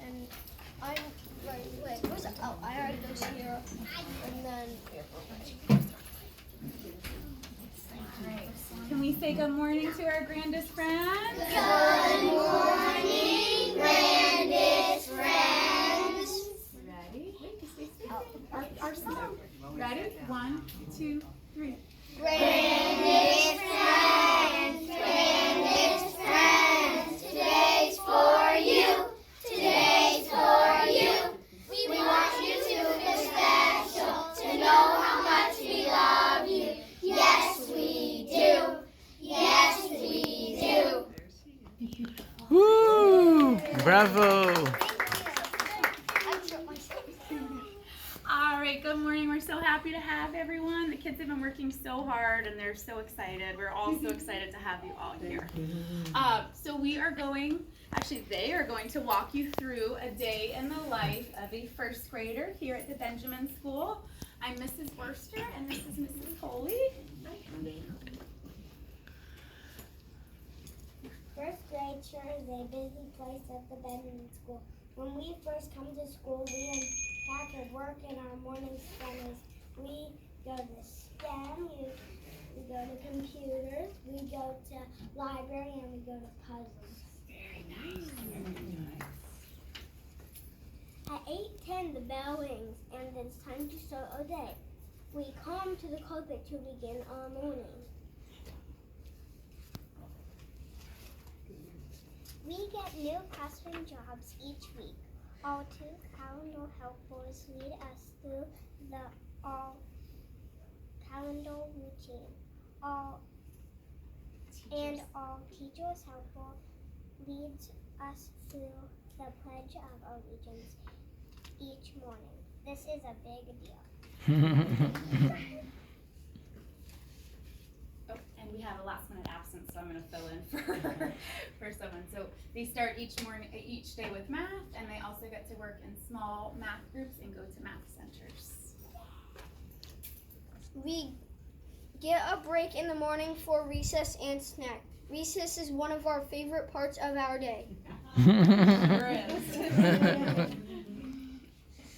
And I'm right. Wait, where's it? Oh, I already goes here, and then. Can we say good morning to our grandest friends? Good morning, grandest friends. Ready? Our song. Ready? 1, 2, 3. Grandest friends, today's for you, today's for you. We want you to feel special, to know how much we love you. Yes, we do. Yes, we do. Woo! Bravo! All right, good morning. We're so happy to have everyone. The kids have been working so hard and they're so excited. We're all so excited to have you all here. So they are going to walk you through a day in the life of a first grader here at the Benjamin School. I'm Mrs. Worster and this is Mrs. Coley. First grade sure is a busy place at the Benjamin School. When we first come to school, we unpack our work and our morning studies. We go to STEM, we go to computers, we go to library, and we go to puzzles. Very nice. At 8:10, the bell rings, and it's time to start our day. We come to the carpet to begin our morning. We get new classroom jobs each week. All two calendar helpers lead us through the calendar routine. All teachers helper leads us through the Pledge of Allegiance each morning. This is a big deal. Oh, and we have a last minute absence, so I'm going to fill in for someone. So they start each day with math, and they also get to work in small math groups and go to math centers. We get a break in the morning for recess and snack. Recess is one of our favorite parts of our day. Sure is.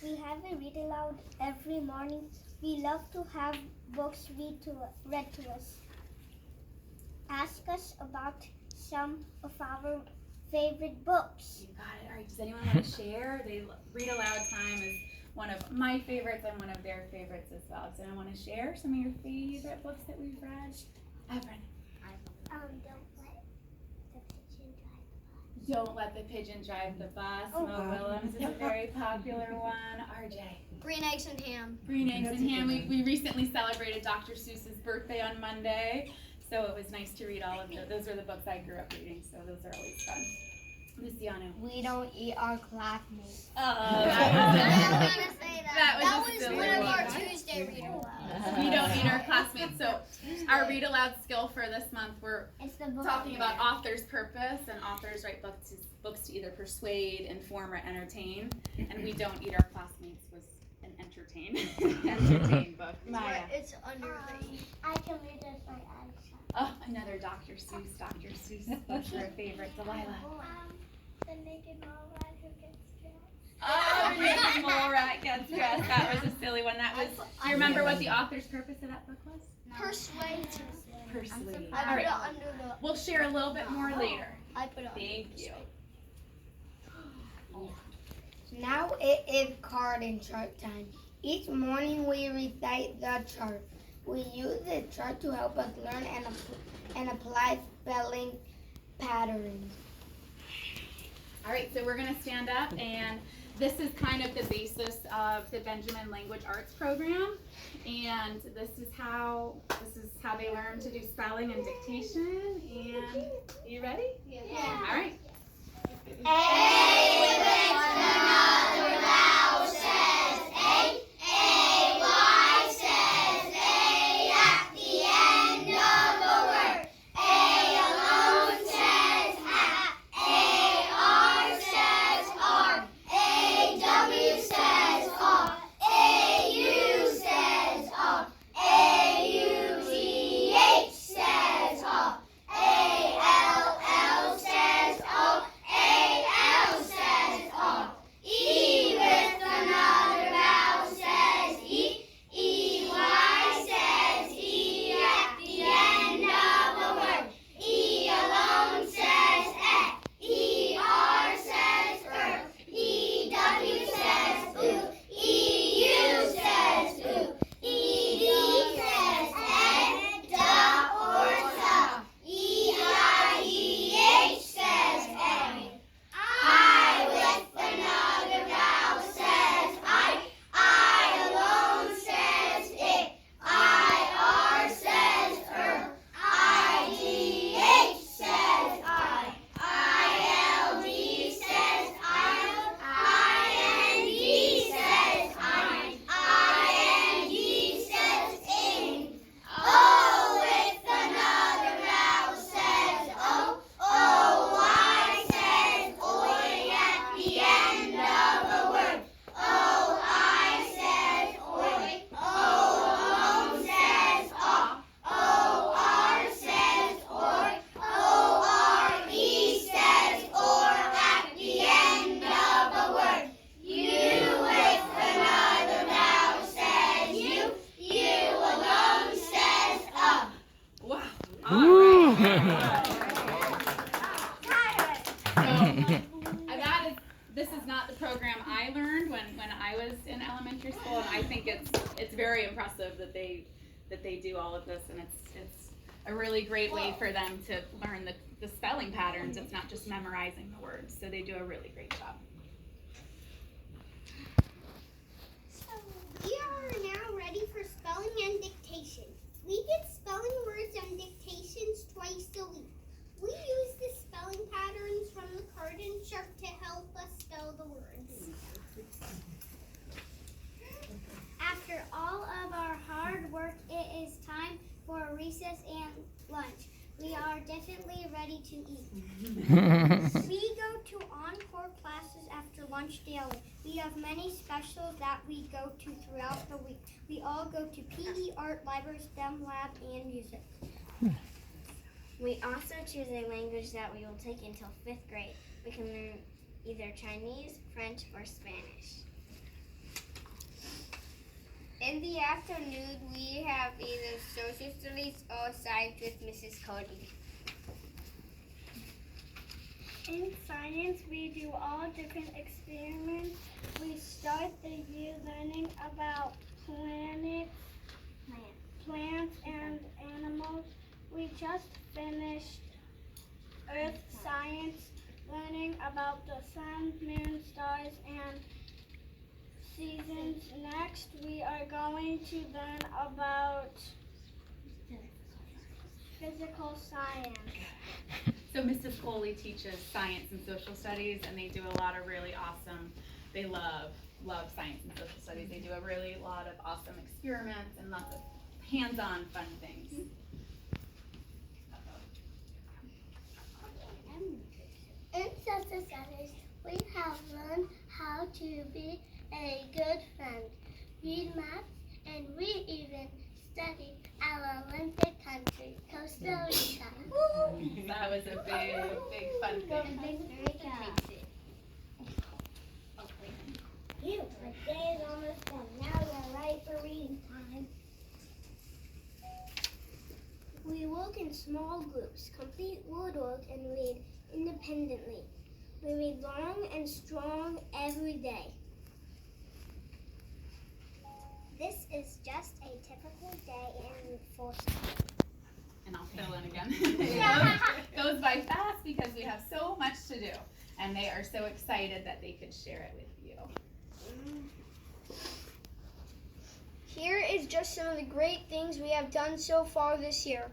We have a read aloud every morning. We love to have books read to us. Ask us about some of our favorite books. You got it. All right, does anyone want to share? Read aloud time is one of my favorites and one of their favorites as well. Does anyone want to share some of your favorite books that we've read? Evan. Don't let the pigeon drive the bus. Mo Willems is a very popular one. RJ. Green eggs and ham. Green eggs and ham. We recently celebrated Dr. Seuss's birthday on Monday, so it was nice to read all of those. Those are the books I grew up reading, so those are always fun. Luciano. We don't eat our classmates. That was one of our Tuesday read alouds. We don't eat our classmates. So our read aloud skill for this month, we're talking about author's purpose, and authors write books to either persuade, inform, or entertain. And we don't eat our classmates was an entertain book. Maya. It's under the. I can read this right outside. Oh, another Dr. Seuss. Dr. Seuss books are a favorite. Delilah. The naked mole rat who gets dressed. Oh, the mole rat gets dressed. That was a silly one. That was. Do you remember what the author's purpose of that book was? Persuade. Persuade. I All put right. it under the. We'll share a little bit more later. I put it under. Thank you. Now it is card and chart time. Each morning we recite the chart. We use the chart to help us learn and apply spelling patterns. All right, so we're going to stand up, and this is kind of the basis of the Benjamin Language Arts program, and this is how they learn to do spelling and dictation. And you ready? Yeah. All right. A with another vowel says A. A-Y says A at the end of the word. A alone says A. A-R says R. A-W says R. A-U says R. A-U-G-H says R. A-L-L says This is not the program I learned when I was in elementary school, and I think it's very impressive that they do all of this, and it's a really great way for them to learn the spelling patterns. It's not just memorizing the words, so they do a really great job. We are now ready for spelling and dictation. We get spelling words and dictations twice a week. We use the spelling patterns from the card and chart to help us spell the words. After all of our hard work, it is time for recess and lunch. We are definitely ready to eat. We go to encore classes after lunch daily. We have many specials that we go to throughout the week. We all go to PE, art, library, STEM lab, and music. We also choose a language that we will take until 5th grade. We can learn either Chinese, French, or Spanish. In the afternoon, we have either social studies or science with Mrs. Cody. In science, we do all different experiments. We start the year learning about plants, and animals. We just finished Earth science, learning about the sun, moon, stars, and seasons. Next, we are going to learn about physical science. So Mrs. Coley teaches science and social studies, and they do a lot of really awesome, they love science and social studies. They do a really lot of awesome experiments and lots of hands-on fun things. In social studies, we have learned how to be a good friend, read math, and we even studied our Olympic country, Costa Rica. That was a big fun thing. The day is almost done. Now we're ready for reading time. We work in small groups, complete word work, and read independently. We read long and strong every day. This is just a typical day in fourth grade. And I'll fill in again. It goes by fast because we have so much to do, and they are so excited that they could share it with you. Here is just some of the great things we have done so far this year.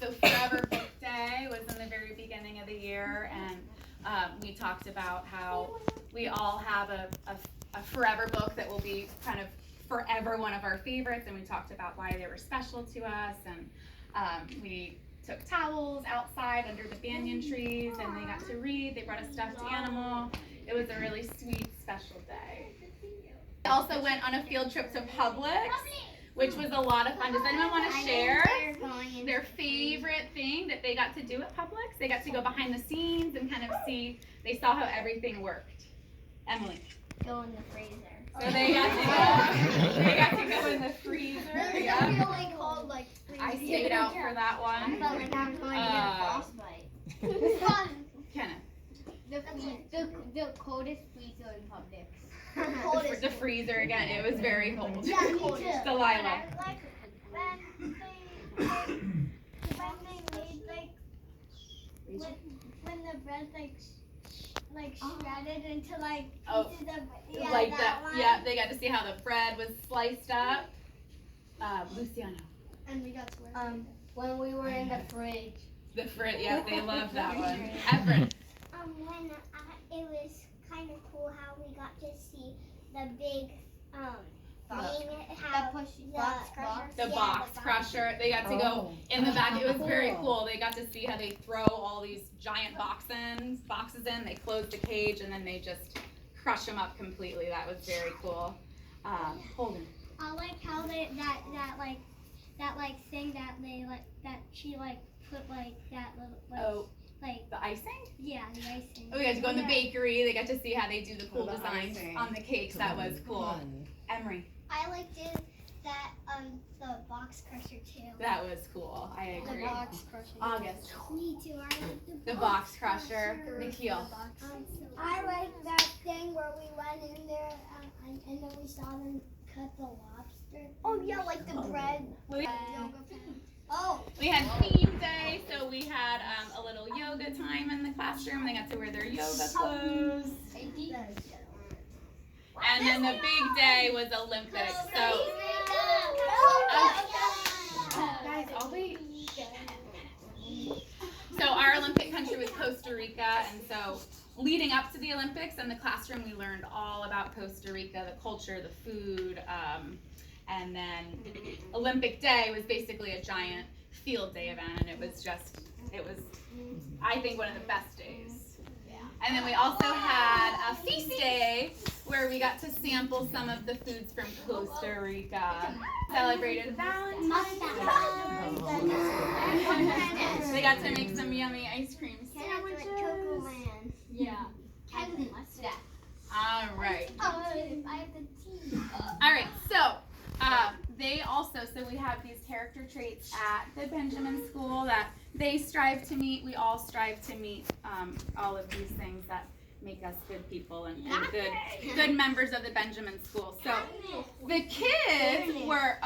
So Forever Book Day was in the very beginning of the year, and we talked about how we all have a forever book that will be kind of forever one of our favorites, and we talked about why they were special to us, and we took towels outside under the banyan trees, and they got to read. They brought a stuffed animal. It was a really sweet, special day. We also went on a field trip to Publix, which was a lot of fun. Does anyone want to share their favorite thing that they got to do at Publix? They got to go behind the scenes and kind of see, they saw how everything worked. Emily. Go in the freezer. So they got to go in the freezer. Yeah. Really cold, like I stayed out for that one. I felt like I'm going to get a frostbite. Kenneth. The coldest freezer in Publix. The freezer again. It was very cold. Yeah, me too. Delilah. Like when the bread's like shredded into like pieces of Like that. Yeah, they got to see how the bread was sliced up. Luciano. And we got to when we were in the fridge. The fridge. Yeah, they loved that one. Everett. When it was kind of cool how we got to see the big The box crusher. They got to go in the back. It was very cool. They got to see how they throw all these giant boxes in. They close the cage and then they just crush them up completely. That was very cool. Holden. I like how they thing that she put that little The icing? yeah, the icing. Oh, we got to go in the bakery. They got to see how they do the cool designs on the cakes. That was cool. Emery. I liked it that the box crusher too. That was cool. I agree. Crusher. August. Me too. I like The box crusher. Nikhil. I like that thing where we went in there and then we saw them cut the lobster. Oh yeah, like the bread. Yoga pen. Oh. We had theme day, so we had a little yoga time in the classroom. They got to wear their yoga clothes. And then the big day was Olympics. So, guys, I'll wait. So our Olympic country was Costa Rica, and so leading up to the Olympics in the classroom, we learned all about Costa Rica, the culture, the food, and then Olympic Day was basically a giant field day event, and it was, I think, one of the best days. And then we also had a feast day where we got to sample some of the foods from Costa Rica. Celebrated Valentine's Day. They got to make some yummy ice cream sandwiches. Yeah. All right. All right, so they also, we have these character traits at the Benjamin School that they strive to meet. We all strive to meet all of these things that make us good people and good members of the Benjamin School. So the kids were,